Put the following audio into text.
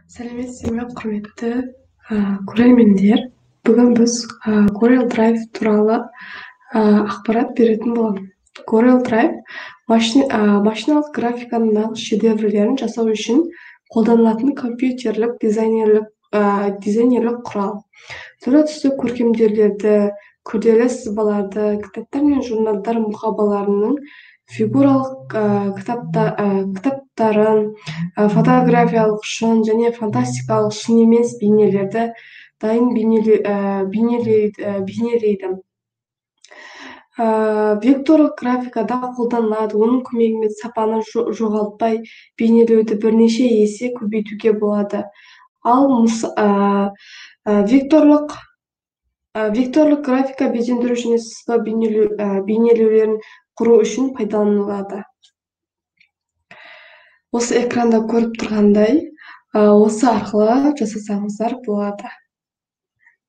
Сәлеметсіз бе, құрметті көрермендер. Бүгін біз Corel Drive туралы ақпарат беретін боламыз. Corel Drive машиналық графиканың нағыз шедеврлерін жасау үшін қолданылатын компьютерлік дизайнерлік құрал. Түрлі түсті көркемдеулерді, күрделі сызбаларды, кітаптар мен журналдар мұқабаларының фигуралық кітаптарын, фотографиялық шын және фантастикалық шын емес бейнелерді дайын бейнелейді. Векторлық графикада қолданылады. Оның көмегімен сапаны жоғалтпай бейнелеуді бірнеше есе көбейтуге болады. Ал векторлық графика безендіру және сызба бейнелеулерін құру үшін пайдаланылады. Осы экранда көріп тұрғандай, осы арқылы жасасаңыздар болады.